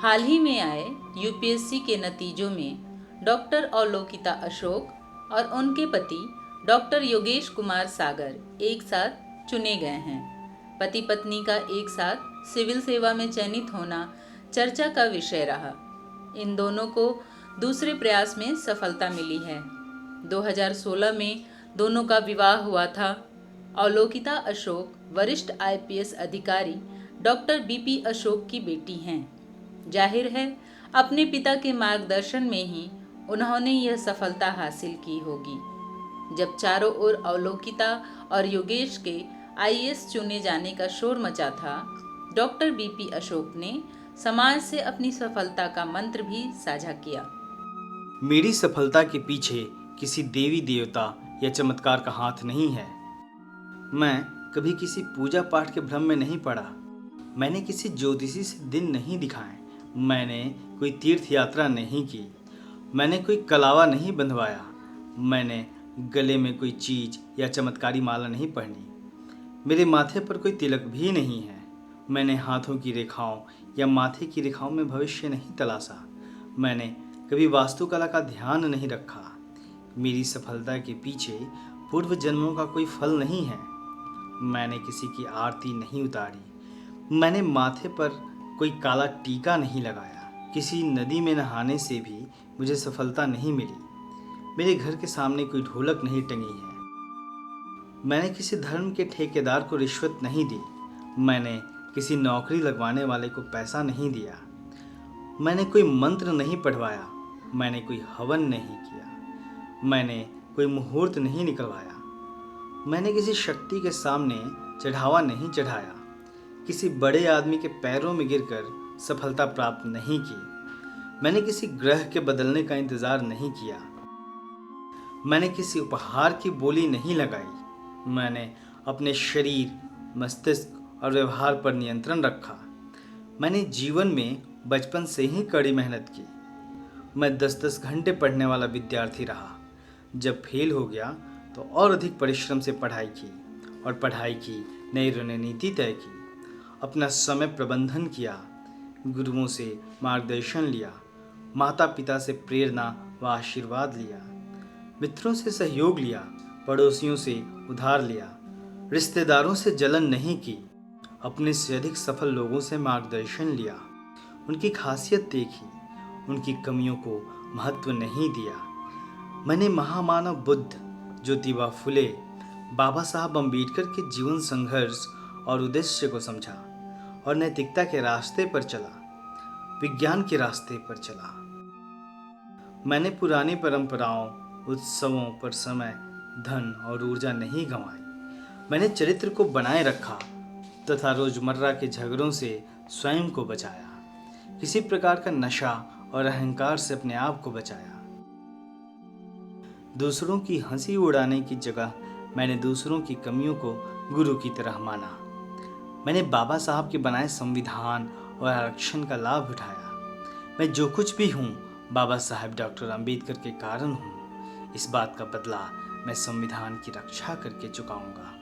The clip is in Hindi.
हाल ही में आए यूपीएससी के नतीजों में डॉक्टर अवलोकिता अशोक और उनके पति डॉक्टर योगेश कुमार सागर एक साथ चुने गए हैं। पति पत्नी का एक साथ सिविल सेवा में चयनित होना चर्चा का विषय रहा। इन दोनों को दूसरे प्रयास में सफलता मिली है। 2016 में दोनों का विवाह हुआ था। अवलोकिता अशोक वरिष्ठ आईपीएस अधिकारी डॉक्टर बीपी अशोक की बेटी हैं। जाहिर है अपने पिता के मार्गदर्शन में ही उन्होंने यह सफलता हासिल की होगी। जब चारों ओर अवलोकिता और योगेश के आईएएस चुने जाने का शोर मचा था, डॉक्टर बीपी अशोक ने समाज से अपनी सफलता का मंत्र भी साझा किया। मेरी सफलता के पीछे किसी देवी देवता या चमत्कार का हाथ नहीं है। मैं कभी किसी पूजा पाठ के भ्रम में नहीं पड़ा। मैंने किसी ज्योतिषी से दिन नहीं दिखाए। मैंने कोई तीर्थ यात्रा नहीं की। मैंने कोई कलावा नहीं बंधवाया। मैंने गले में कोई चीज या चमत्कारी माला नहीं पहनी। मेरे माथे पर कोई तिलक भी नहीं है। मैंने हाथों की रेखाओं या माथे की रेखाओं में भविष्य नहीं तलाशा। मैंने कभी वास्तुकला का ध्यान नहीं रखा। मेरी सफलता के पीछे पूर्व जन्मों का कोई फल नहीं है। मैंने किसी की आरती नहीं उतारी। मैंने माथे पर कोई काला टीका नहीं लगाया। किसी नदी में नहाने से भी मुझे सफलता नहीं मिली। मेरे घर के सामने कोई ढोलक नहीं टंगी है। मैंने किसी धर्म के ठेकेदार को रिश्वत नहीं दी। मैंने किसी नौकरी लगवाने वाले को पैसा नहीं दिया। मैंने कोई मंत्र नहीं पढ़वाया। मैंने कोई हवन नहीं किया। मैंने कोई मुहूर्त नहीं निकलवाया। मैंने किसी शक्ति के सामने चढ़ावा नहीं चढ़ाया। किसी बड़े आदमी के पैरों में गिरकर सफलता प्राप्त नहीं की। मैंने किसी ग्रह के बदलने का इंतजार नहीं किया। मैंने किसी उपहार की बोली नहीं लगाई। मैंने अपने शरीर, मस्तिष्क और व्यवहार पर नियंत्रण रखा। मैंने जीवन में बचपन से ही कड़ी मेहनत की। मैं 10-10 घंटे पढ़ने वाला विद्यार्थी रहा। जब फेल हो गया तो और अधिक परिश्रम से पढ़ाई की और पढ़ाई की नई रणनीति तय की। अपना समय प्रबंधन किया, गुरुओं से मार्गदर्शन लिया, माता पिता से प्रेरणा व आशीर्वाद लिया, मित्रों से सहयोग लिया, पड़ोसियों से उधार लिया, रिश्तेदारों से जलन नहीं की, अपने से अधिक सफल लोगों से मार्गदर्शन लिया, उनकी खासियत देखी, उनकी कमियों को महत्व नहीं दिया। मैंने महामानव बुद्ध, ज्योतिबा फुले, बाबा साहब अम्बेडकर के जीवन संघर्ष और उद्देश्य को समझा और नैतिकता के रास्ते पर चला, विज्ञान के रास्ते पर चला। मैंने पुरानी परंपराओं, उत्सवों पर समय, धन और ऊर्जा नहीं गंवाई। मैंने चरित्र को बनाए रखा तथा रोजमर्रा के झगड़ों से स्वयं को बचाया। किसी प्रकार का नशा और अहंकार से अपने आप को बचाया। दूसरों की हंसी उड़ाने की जगह मैंने दूसरों की कमियों को गुरु की तरह माना। मैंने बाबा साहब के बनाए संविधान और आरक्षण का लाभ उठाया। मैं जो कुछ भी हूँ बाबा साहब डॉक्टर अम्बेडकर के कारण हूँ। इस बात का बदला मैं संविधान की रक्षा करके चुकाऊंगा।